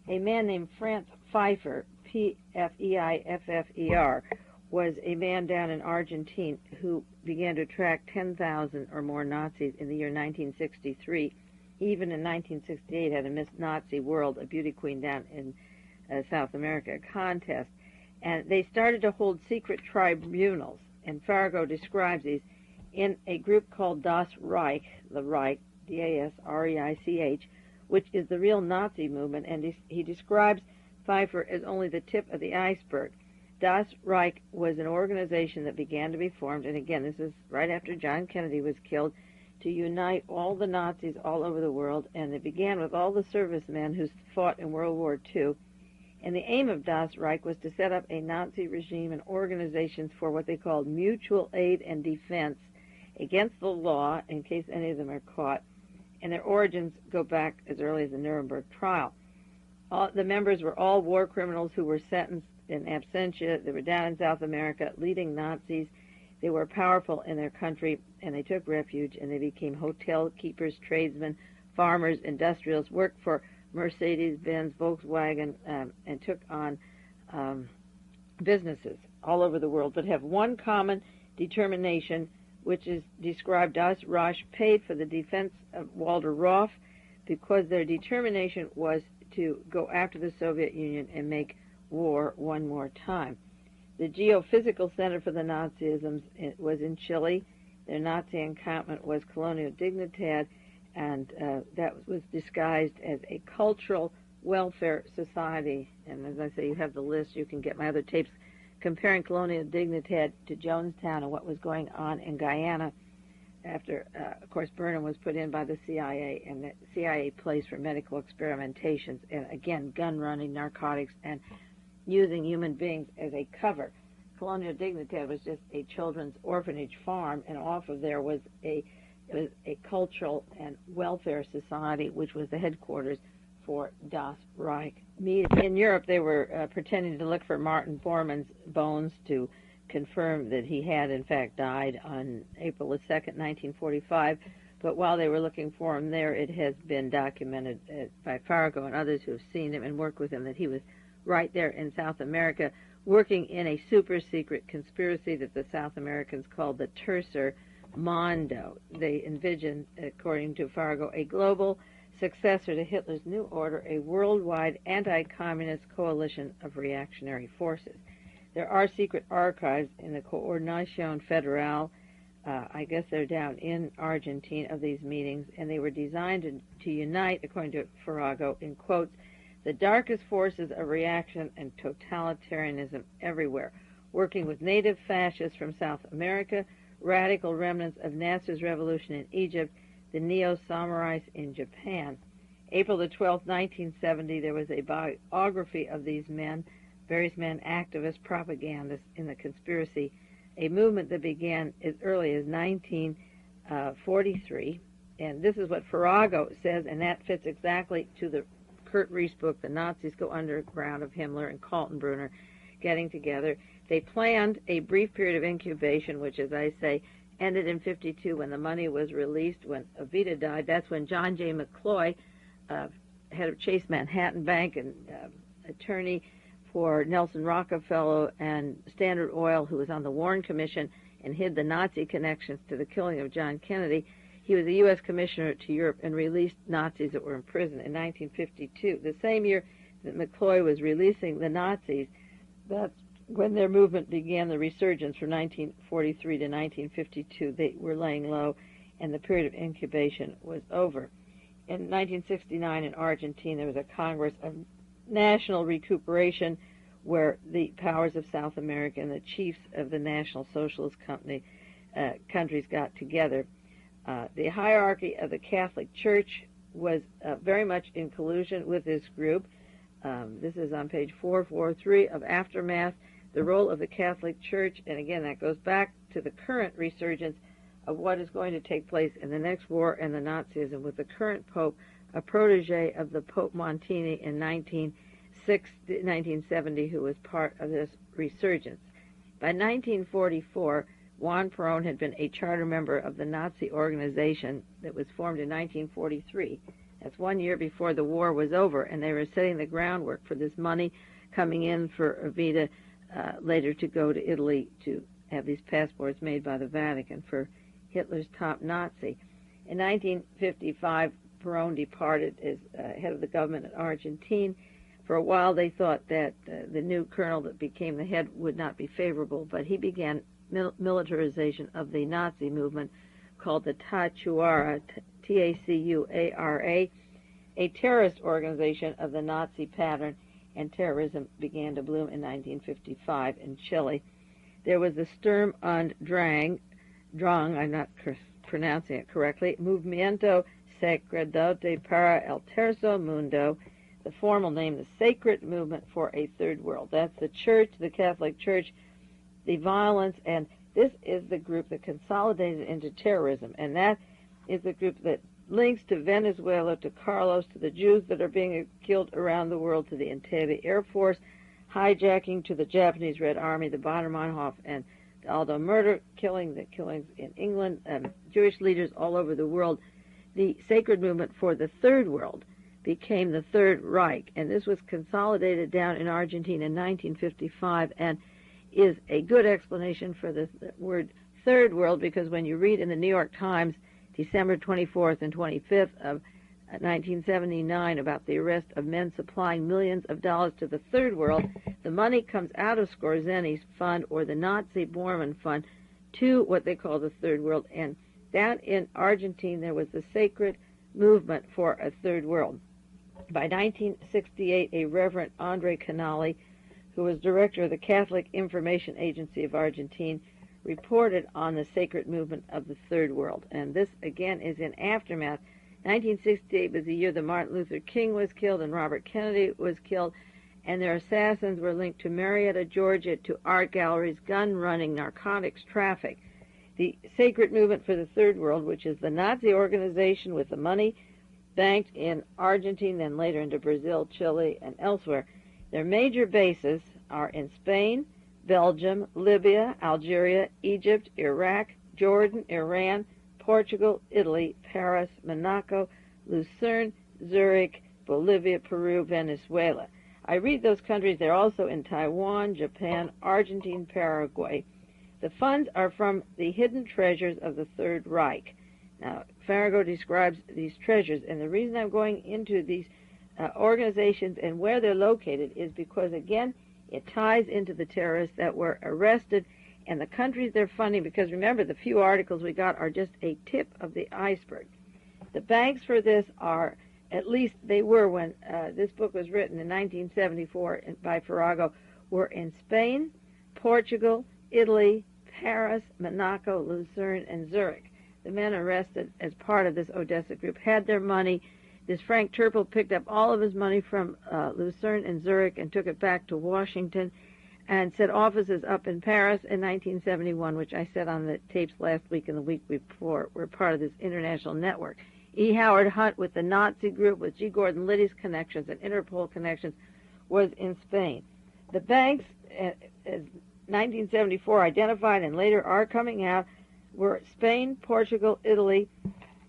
A man named Franz Pfeiffer, P-F-E-I-F-F-E-R, was a man down in Argentina who began to track 10,000 or more Nazis in the year 1963. Even in 1968 had a Miss Nazi World, a beauty queen down in South America, contest. And they started to hold secret tribunals, and Farago describes these in a group called Das Reich, the Reich, D-A-S-R-E-I-C-H, which is the real Nazi movement, and he describes Pfeiffer as only the tip of the iceberg. Das Reich was an organization that began to be formed, and again, this is right after John Kennedy was killed, to unite all the Nazis all over the world, and it began with all the servicemen who fought in World War II. And the aim of Das Reich was to set up a Nazi regime and organizations for what they called mutual aid and defense against the law in case any of them are caught. And their origins go back as early as the Nuremberg trial. The members were all war criminals who were sentenced in absentia. They were down in South America, leading Nazis. They were powerful in their country, and they took refuge, and they became hotel keepers, tradesmen, farmers, industrials, worked for Mercedes-Benz, Volkswagen, and took on businesses all over the world, but have one common determination, which is described as Reich paid for the defense of Walter Roth because their determination was to go after the Soviet Union and make war one more time. The Geophysical Center for the Nazism was in Chile. Their Nazi encampment was Colonial Dignidad, and that was disguised as a cultural welfare society. And as I say, you have the list. You can get my other tapes comparing Colonial Dignidad to Jonestown and what was going on in Guyana after, of course, Burnham was put in by the CIA, and the CIA place for medical experimentations, and again, gun running, narcotics, and using human beings as a cover. Colonial Dignidad was just a children's orphanage farm, and off of there was a cultural and welfare society, which was the headquarters for Das Reich. In Europe, they were pretending to look for Martin Bormann's bones to confirm that he had, in fact, died on April the 2nd, 1945. But while they were looking for him there, it has been documented by Farago and others who have seen him and worked with him that he was right there in South America, working in a super-secret conspiracy that the South Americans called the Tercer Mondo. They envisioned, according to Farago, a global successor to Hitler's New Order, a worldwide anti-communist coalition of reactionary forces. There are secret archives in the Coordinación Federal, I guess they're down in Argentina, of these meetings, and they were designed to unite, according to Farago, in quotes, the darkest forces of reaction and totalitarianism everywhere, working with native fascists from South America, radical remnants of Nasser's revolution in Egypt, the neo-samurais in Japan. April the 12th, 1970, there was a biography of these men, various men, activists, propagandists in the conspiracy, a movement that began as early as 1943. And this is what Farago says, and that fits exactly to the Kurt Riess book, The Nazis Go Underground, of Himmler and Kaltenbrunner getting together. They planned a brief period of incubation, which, as I say, ended in 52 when the money was released. When Evita died, that's when John J. McCloy, head of Chase Manhattan Bank and attorney for Nelson Rockefeller and Standard Oil, who was on the Warren Commission and hid the Nazi connections to the killing of John Kennedy. He was the U.S. Commissioner to Europe and released Nazis that were in prison in 1952. The same year that McCloy was releasing the Nazis, that's when their movement began the resurgence from 1943 to 1952. They were laying low, and the period of incubation was over. In 1969 in Argentina, there was a Congress of National Recuperation where the powers of South America and the chiefs of the National Socialist countries got together. The hierarchy of the Catholic Church was very much in collusion with this group. This is on page 443 of Aftermath, the role of the Catholic Church, and again that goes back to the current resurgence of what is going to take place in the next war and the Nazism, with the current Pope, a protege of the Pope Montini in 1970, who was part of this resurgence. By 1944, Juan Peron had been a charter member of the Nazi organization that was formed in 1943. That's 1 year before the war was over, and they were setting the groundwork for this money coming in for Vita later to go to Italy to have these passports made by the Vatican for Hitler's top Nazi. In 1955, Peron departed as head of the government at Argentine. For a while, they thought that the new colonel that became the head would not be favorable, but he began militarization of the Nazi movement called the Tacuara, T-A-C-U-A-R-A, a terrorist organization of the Nazi pattern, and terrorism began to bloom in 1955 in Chile. There was the Sturm und Drang, I'm not pronouncing it correctly, Movimiento Sacerdote para el Terzo Mundo, the formal name, the Sacred Movement for a Third World. That's the Church, the Catholic Church, the violence, and this is the group that consolidated into terrorism, and that is the group that links to Venezuela, to Carlos, to the Jews that are being killed around the world, to the Entebbe Air Force, hijacking, to the Japanese Red Army, the Bader-Meinhof and the Aldo murder, the killings in England, Jewish leaders all over the world. The Sacred Movement for the Third World became the Third Reich, and this was consolidated down in Argentina in 1955 and is a good explanation for the word Third World, because when you read in the New York Times December 24th and 25th of 1979 about the arrest of men supplying millions of dollars to the Third World, the money comes out of Scorzeni's fund, or the Nazi Bormann fund, to what they call the Third World. And down in Argentina there was the Sacred Movement for a Third World. By 1968, a Reverend Andre Canali, who was director of the Catholic Information Agency of Argentina, reported on the Sacred Movement of the Third World. And this, again, is in Aftermath. 1968 was the year that Martin Luther King was killed and Robert Kennedy was killed, and their assassins were linked to Marietta, Georgia, to art galleries, gun running, narcotics traffic. The Sacred Movement for the Third World, which is the Nazi organization with the money banked in Argentina, then later into Brazil, Chile, and elsewhere, their major bases are in Spain, Belgium, Libya, Algeria, Egypt, Iraq, Jordan, Iran, Portugal, Italy, Paris, Monaco, Lucerne, Zurich, Bolivia, Peru, Venezuela. I read those countries. They're also in Taiwan, Japan, Argentina, Paraguay. The funds are from the hidden treasures of the Third Reich. Now, Farago describes these treasures, and the reason I'm going into these organizations and where they're located is because, again, it ties into the terrorists that were arrested and the countries they're funding, because remember, the few articles we got are just a tip of the iceberg. The banks for this are, at least they were when this book was written in 1974 by Farago, were in Spain, Portugal, Italy, Paris, Monaco, Lucerne, and Zurich. The men arrested as part of this Odessa group had their money. This Frank Turpel picked up all of his money from Lucerne and Zurich and took it back to Washington and set offices up in Paris in 1971, which I said on the tapes last week and the week before. We're part of this international network. E. Howard Hunt with the Nazi group, with G. Gordon Liddy's connections and Interpol connections, was in Spain. The banks, as 1974 identified and later are coming out, were Spain, Portugal, Italy,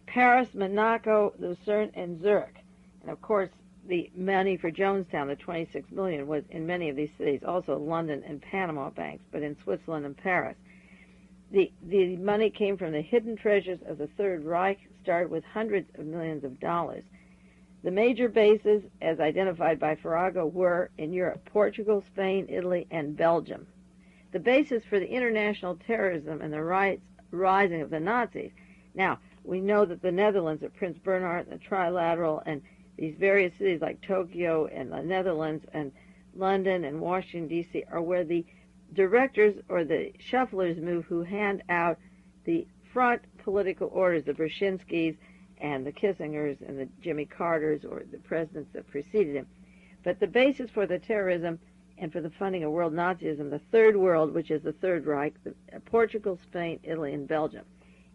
Paris, Monaco, Lucerne, and Zurich. And of course, the money for Jonestown, the $26 million, was in many of these cities, also London and Panama banks, but in Switzerland and Paris. The money came from the hidden treasures of the Third Reich, started with hundreds of millions of dollars. The major bases, as identified by Farago, were in Europe: Portugal, Spain, Italy, and Belgium. The basis for the international terrorism and the rising of the Nazis. Now, we know that the Netherlands, at Prince Bernhard, and the Trilateral, and these various cities like Tokyo and the Netherlands and London and Washington, D.C., are where the directors or the shufflers move, who hand out the front political orders, the Brzezinskis and the Kissingers and the Jimmy Carters, or the presidents that preceded him. But the basis for the terrorism and for the funding of world Nazism, the Third World, which is the Third Reich, Portugal, Spain, Italy, and Belgium.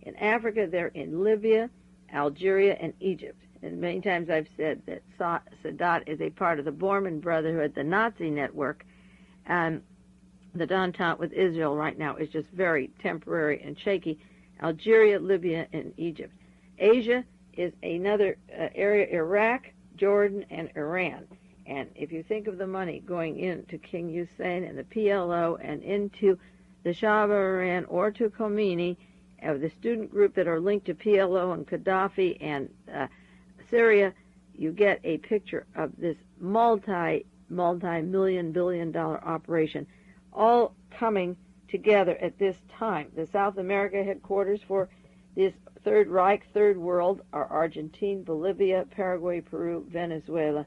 In Africa, they're in Libya, Algeria, and Egypt. And many times I've said that Sadat is a part of the Bormann Brotherhood, the Nazi network, and the détente with Israel right now is just very temporary and shaky. Algeria, Libya, and Egypt. Asia is another area, Iraq, Jordan, and Iran. And if you think of the money going into King Hussein and the PLO and into the Shah of Iran or to Khomeini, the student group that are linked to PLO and Gaddafi and Syria, you get a picture of this multi-million billion-dollar operation all coming together at this time. The South America headquarters for this Third Reich, Third World, are Argentina, Bolivia, Paraguay, Peru, Venezuela,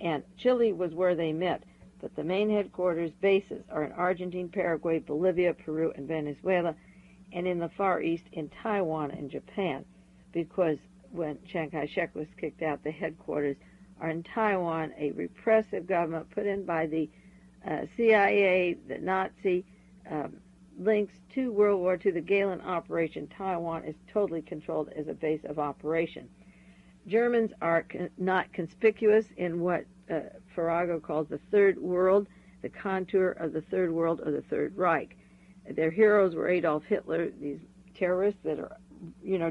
and Chile was where they met. But the main headquarters bases are in Argentina, Paraguay, Bolivia, Peru, and Venezuela, and in the Far East in Taiwan and Japan, because when Chiang Kai-shek was kicked out, the headquarters are in Taiwan, a repressive government put in by the CIA, the Nazi links to World War II, the Galen operation. Taiwan is totally controlled as a base of operation. Germans are not conspicuous in what Farago calls the Third World, the contour of the Third World or the Third Reich. Their heroes were Adolf Hitler, these terrorists that are,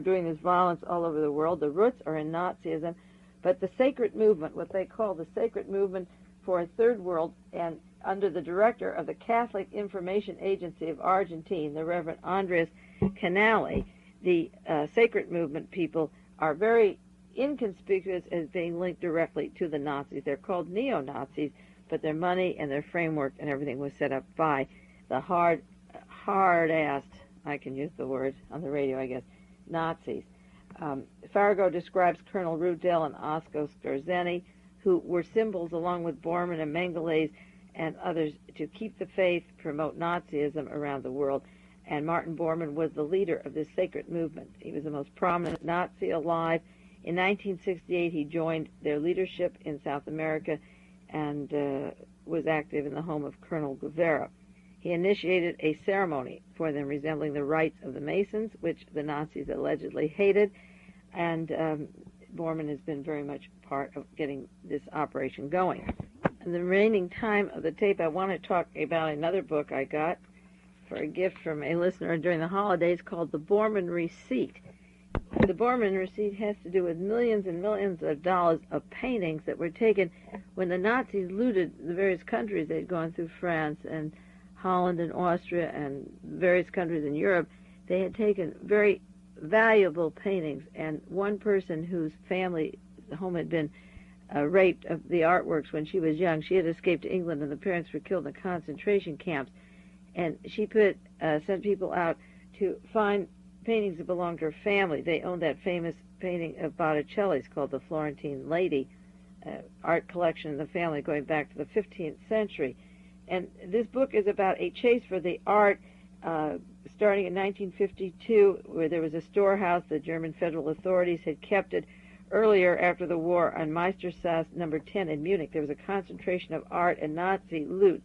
doing this violence all over the world. The roots are in Nazism, but the sacred movement, what they call the sacred movement for a Third World, and under the director of the Catholic Information Agency of Argentina, the Reverend Andres Canale, the sacred movement people are very inconspicuous as being linked directly to the Nazis. They're called neo-Nazis, but their money and their framework and everything was set up by the hard-assed, I can use the word on the radio, I guess, Nazis. Farago describes Colonel Rudel and Osco Skorzeny, who were symbols along with Bormann and Mengele and others to keep the faith, promote Nazism around the world. And Martin Bormann was the leader of this sacred movement. He was the most prominent Nazi alive. In 1968, he joined their leadership in South America and was active in the home of Colonel Guevara. He initiated a ceremony for them resembling the rites of the Masons, which the Nazis allegedly hated, and Bormann has been very much part of getting this operation going. In the remaining time of the tape, I want to talk about another book I got for a gift from a listener during the holidays called The Bormann Receipt. The Bormann Receipt has to do with millions and millions of dollars of paintings that were taken when the Nazis looted the various countries. They'd gone through France and Holland and Austria and various countries in Europe. They had taken very valuable paintings, and one person whose family home had been raped of the artworks when she was young, she had escaped to England and the parents were killed in concentration camps, and she sent people out to find paintings that belonged to her family. They owned that famous painting of Botticelli's called The Florentine Lady, art collection of the family going back to the 15th century. And this book is about a chase for the art starting in 1952, where there was a storehouse. The German federal authorities had kept it earlier after the war on Meistersass number 10 in Munich. There was a concentration of art and Nazi loot,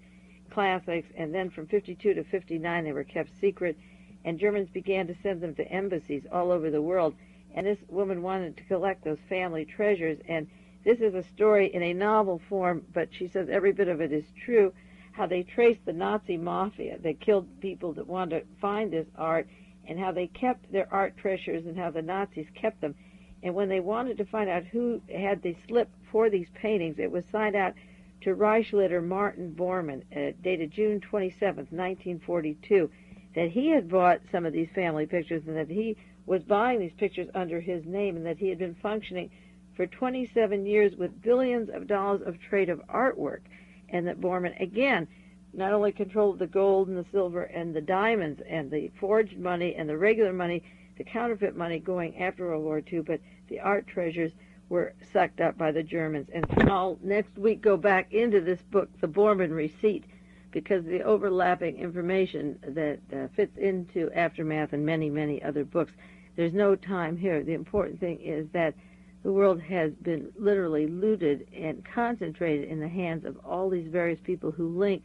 classics, and then from 52 to 59 they were kept secret, and Germans began to send them to embassies all over the world. And this woman wanted to collect those family treasures, and this is a story in a novel form, but she says every bit of it is true, how they traced the Nazi mafia. They killed people that wanted to find this art, and how they kept their art treasures and how the Nazis kept them. And when they wanted to find out who had the slip for these paintings, it was signed out to Reichsleiter Martin Bormann, dated June 27, 1942, that he had bought some of these family pictures and that he was buying these pictures under his name, and that he had been functioning for 27 years with billions of dollars of trade of artwork, and that Bormann, again, not only controlled the gold and the silver and the diamonds and the forged money and the regular money, the counterfeit money going after World War II, but the art treasures were sucked up by the Germans. And I'll next week go back into this book, The Bormann Receipt, because the overlapping information that fits into Aftermath and many, many other books. There's no time here. The important thing is that the world has been literally looted and concentrated in the hands of all these various people who link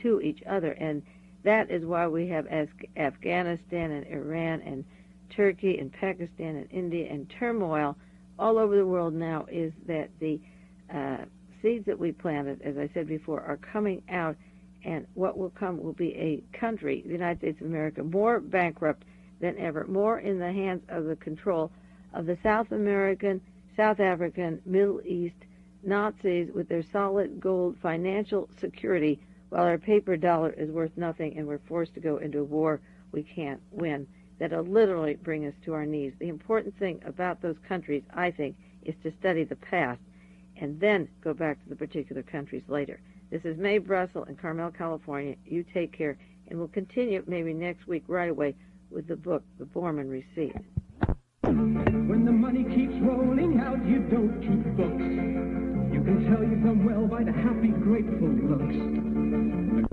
to each other. And that is why we have Afghanistan and Iran and Turkey and Pakistan and India and turmoil all over the world now, is that the seeds that we planted, as I said before, are coming out, and what will come will be a country, the United States of America, more bankrupt than ever, more in the hands of the control of the South American, South African, Middle East Nazis with their solid gold financial security, while our paper dollar is worth nothing and we're forced to go into a war we can't win. That'll literally bring us to our knees. The important thing about those countries, I think, is to study the past and then go back to the particular countries later. This is Mae Brussell in Carmel, California. You take care, and we'll continue maybe next week right away with the book, The Bormann Receipt. When the money keeps rolling out, you don't keep books. You can tell you've done well by the happy, grateful looks. The